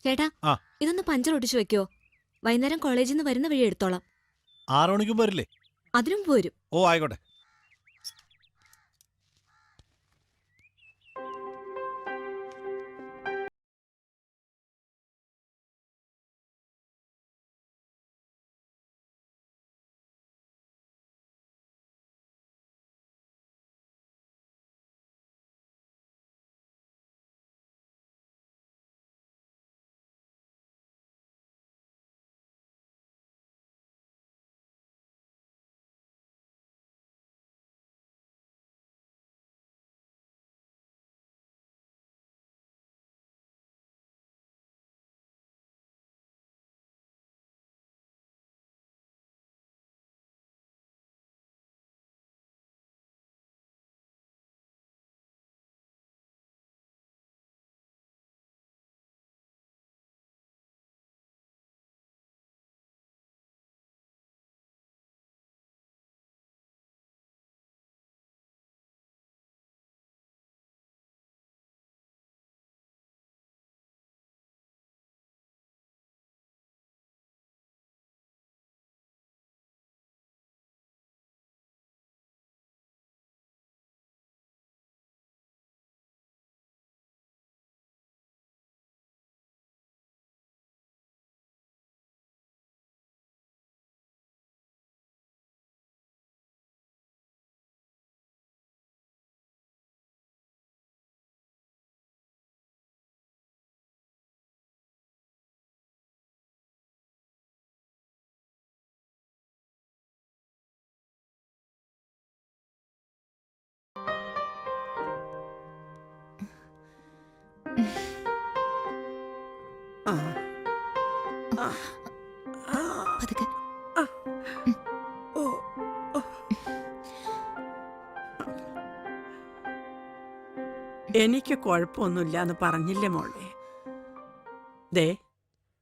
ചേട്ടാ, ആ. ഇതൊന്ന് പഞ്ചർ ഒട്ടിച്ചു വെക്കോ? വൈകുന്നേരം കോളേജിൽ നിന്ന് വരുന്ന വഴി എടുത്തോളാം. 6 മണിക്കും വരില്ലേ? അതിനും പോരും. ഓ ആയിക്കോട്ടെ. പതുക്കെ. എനിക്ക് കുഴപ്പമൊന്നുമില്ലാന്ന് പറഞ്ഞില്ലേ മോളെ. ദേ,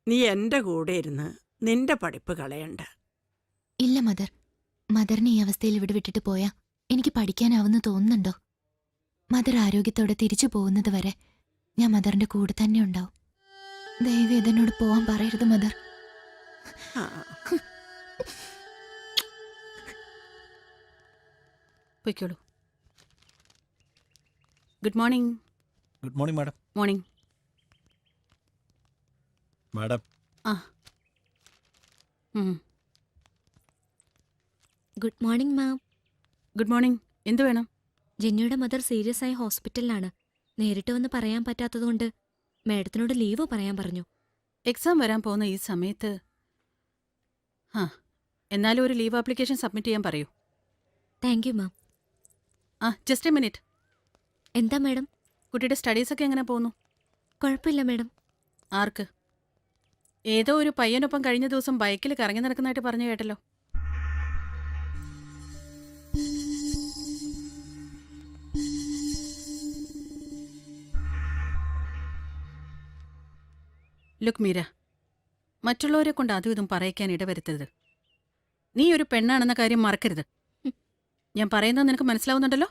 നീ എൻ്റെ കൂടെ ഇരുന്ന് നിന്റെ പഠിപ്പ് കളയണ്ട. ഇല്ല മദർ. മദറിനെ ഈ അവസ്ഥയിൽ ഇവിടെ വിട്ടിട്ട് പോയാ എനിക്ക് പഠിക്കാനാവുന്ന തോന്നുന്നുണ്ടോ? മദർ ആരോഗ്യത്തോടെ തിരിച്ചു പോകുന്നത് വരെ ഞാൻ മദറിന്റെ കൂടെ തന്നെ ഉണ്ടാവും. ദയവ് ഇതെന്നോട് പോവാൻ പറയരുത് മദർ. പൊയ്ക്കോളൂ. Good morning. Good morning madam. Morning. Madam. ആ. Good morning ma'am. Good morning. എന്തു വേണം? ജെന്നിയുടെ മദർ സീരിയസ് ആയി ഹോസ്പിറ്റലിലാണ്. നേരിട്ട് വന്ന് പറയാൻ പറ്റാത്തതുകൊണ്ട് മാഡത്തിനോട് ലീവ് പറയാൻ പറഞ്ഞു. എക്സാം വരാൻ പോകുന്ന ഈ സമയത്ത് എന്നാലും ഒരു ലീവ് ആപ്ലിക്കേഷൻ സബ്മിറ്റ് ചെയ്യാൻ പറയൂ. Thank you ma'am. Just A minute. എന്താ മാഡം? കുട്ടിയുടെ സ്റ്റഡീസൊക്കെ എങ്ങനെ പോകുന്നു? കുഴപ്പമില്ല മാഡം. ആർക്ക്? ഏതോ ഒരു പയ്യനൊപ്പം കഴിഞ്ഞ ദിവസം ബൈക്കിൽ കറങ്ങി നടക്കുന്നതായിട്ട് പറഞ്ഞു കേട്ടല്ലോ. ലുക്ക് മീര, മറ്റുള്ളവരെ കൊണ്ട് അതും ഇതും പറയിക്കാൻ ഇടവരുത്തരുത്. നീ ഒരു പെണ്ണാണെന്ന കാര്യം മറക്കരുത്. ഞാൻ പറയുന്നത് നിനക്ക് മനസ്സിലാവുന്നുണ്ടല്ലോ?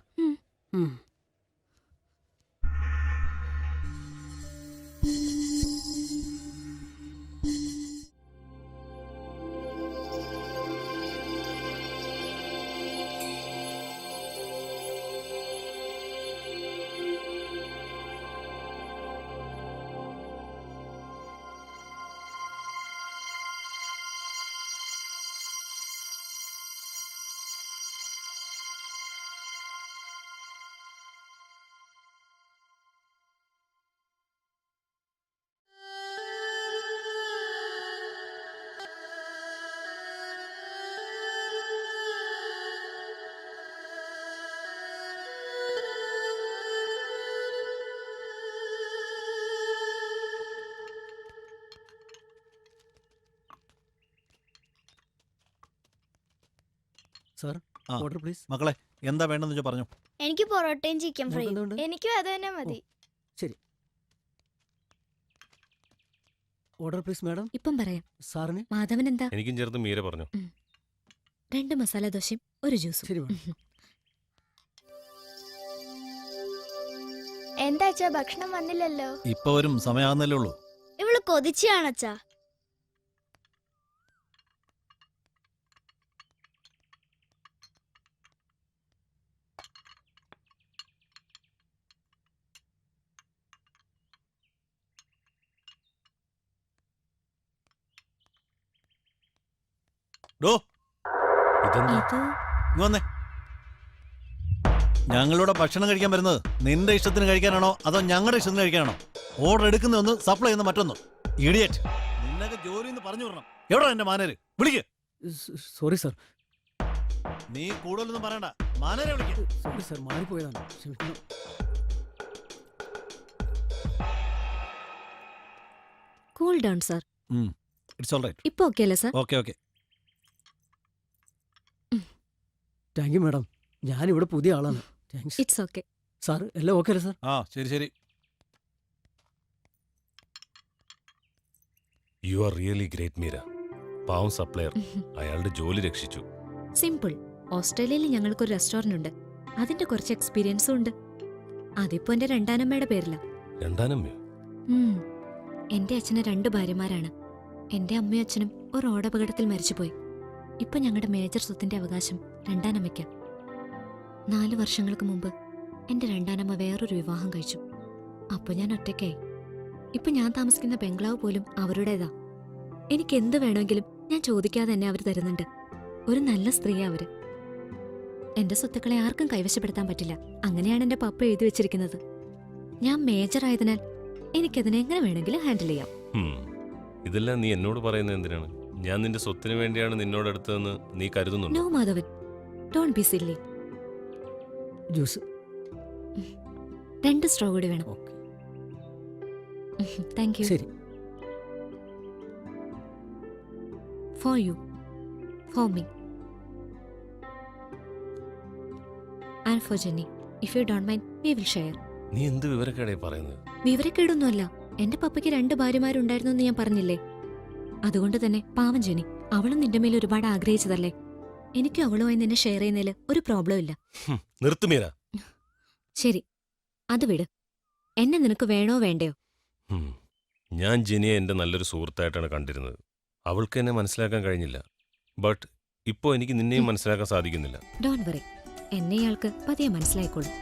Sir, order please. മക്കളെ എന്താ വേണ്ടെന്ന് വെച്ചാൽ പറഞ്ഞു. എനിക്ക് പൊറോട്ടയും ചിക്കൻ ഫ്രൈയും. എനിക്കും അത് തന്നെ മതി. ശരി. Order please madam. ഇപ്പം പറയാം. സാറിന്? മാധവൻ എന്താ? എനിക്കും ചേർത്ത് മീര പറഞ്ഞു. 2 മസാല ദോശയും 1 ജ്യൂസും. ശരി മാഡം. എന്താച്ചാ ഭക്ഷണം വന്നില്ലല്ലോ? ഇപ്പൊ വരും, സമയാകുന്നല്ലേ ഉള്ളൂ. ഇവള് കൊതിച്ചാണച്ചാ. ഡോ ഇതെന്താ ഇത് ഇങ്ങ് വന്നേ. ഞങ്ങളുടെ ഭക്ഷണം കഴിക്കാൻ വരുന്നത് നിന്റെ ഇഷ്ടത്തിന് കഴിക്കാനാണോ അതോ ഞങ്ങളുടെ ഇഷ്ടത്തിന് കഴിക്കാനാണോ? ഓർഡർ എടുക്കുന്ന ഒന്ന് സപ്ലൈ ചെയ്യുന്ന മറ്റൊന്ന്. ഇഡിയറ്റ്, നിന്നൊക്കെ ജോലി എന്ന് പറഞ്ഞു വിടണം. എവിടാ എന്റെ മാനേര്? വിളിക്ക്. Sorry sir. നീ കൂടുതലൊന്നും പറയണ്ട, മാനേരെ വിളിക്ക്. സോറി സാർ, മാറിപ്പോയതാണ്, ക്ഷമിക്കണം. Cool down sir. It's all right. ഇപ്പൊ ഓക്കെ അല്ലേ sir? Okay okay. Thank you madam. ഞാനിവിടെ പുതിയ ആളാണ്. താങ്ക്സ്. It's okay. സാർ എല്ലാം ഓക്കെ അല്ലേ സാർ? ആ ശരി ശരി. You are really great Meera. പാവം സപ്ലയർ അയാളുടെ ജോലി രക്ഷിച്ചു. സിമ്പിൾ. ഓസ്ട്രേലിയയിൽ ഞങ്ങൾക്കൊരു റെസ്റ്റോറന്റ് ഉണ്ട്. അതിന്റെ കുറച്ച് എക്സ്പീരിയൻസും ഉണ്ട്. അതിപ്പോ എന്റെ രണ്ടാനമ്മയുടെ പേരില. രണ്ടാനമ്മയോ? എന്റെ അച്ഛന് 2 ഭാര്യമാരാണ്. എന്റെ അമ്മയും അച്ഛനും ഒരു റോഡപകടത്തിൽ മരിച്ചുപോയി. ഇപ്പൊ ഞങ്ങളുടെ മേജർ സ്വത്തിന്റെ അവകാശം രണ്ടാനമ്മയ്ക്കാ. 4 വർഷങ്ങൾക്ക് മുമ്പ് എന്റെ രണ്ടാനമ്മ വേറൊരു വിവാഹം കഴിച്ചു. അപ്പൊ ഞാൻ ഒറ്റയ്ക്കായി. ഇപ്പൊ ഞാൻ താമസിക്കുന്ന ബംഗ്ലാവ് പോലും അവരുടേതാ. എനിക്ക് എന്ത് വേണമെങ്കിലും ഞാൻ ചോദിക്കാതെ തന്നെ അവർ തരുന്നുണ്ട്. ഒരു നല്ല സ്ത്രീയാ അവര്. എന്റെ സ്വത്തുക്കളെ ആർക്കും കൈവശപ്പെടുത്താൻ പറ്റില്ല. അങ്ങനെയാണ് എന്റെ പപ്പ എഴുതി വെച്ചിരിക്കുന്നത്. ഞാൻ മേജർ ആയതിനാൽ എനിക്കതിനെ എങ്ങനെ വേണമെങ്കിലും ഹാൻഡിൽ ചെയ്യാം. ഇതെല്ലാം നീ എന്നോട് പറയുന്നത് എന്തിനാണ്? ഞാൻ നിന്റെ സ്വത്തിന് വേണ്ടിയാണ് നിന്നോടടുത്തതെന്ന് നീ കരുതുന്നുണ്ടോ? No Madhavan, don't be silly. Juice. 2 straw കൂടി വേണം. Okay, thank you. ശരി. For you, for me and for Jenny. If you don't mind we will share. നീ എന്ത് വിവരക്കേടായി പറയുന്നത്? വിവരക്കേടൊന്നുമല്ല. എന്റെ പപ്പയ്ക്ക് 2 ഭാര്യമാരുണ്ടായിരുന്നു എന്ന് ഞാൻ പറഞ്ഞില്ലേ? അതുകൊണ്ട് തന്നെ പാവം ജെനി, അവളും നിന്റെ മേൽ ഒരുപാട് ആഗ്രഹിച്ചതല്ലേ. എനിക്കും അവളുമായി നിന്നെ ഷെയർ ചെയ്യുന്നതിൽ ഒരു പ്രോബ്ലം ഇല്ല. നിർത്തു മീര. ശരി, അത് വിട്. എന്നെ നിനക്ക് വേണോ വേണ്ടയോ? ഞാൻ ജെനിയെ എൻ്റെ നല്ലൊരു സുഹൃത്തായിട്ടാണ് കണ്ടിരുന്നത്. അവൾക്ക് എന്നെ മനസ്സിലാക്കാൻ കഴിഞ്ഞില്ല. ബട്ട് ഇപ്പോൾ എനിക്ക് നിന്നെയും മനസ്സിലാക്കാൻ സാധിക്കുന്നില്ല. ഡോണ്ട് വറി, എന്നെ ഇയാൾക്ക് പതിയെ മനസ്സിലായിക്കോളും.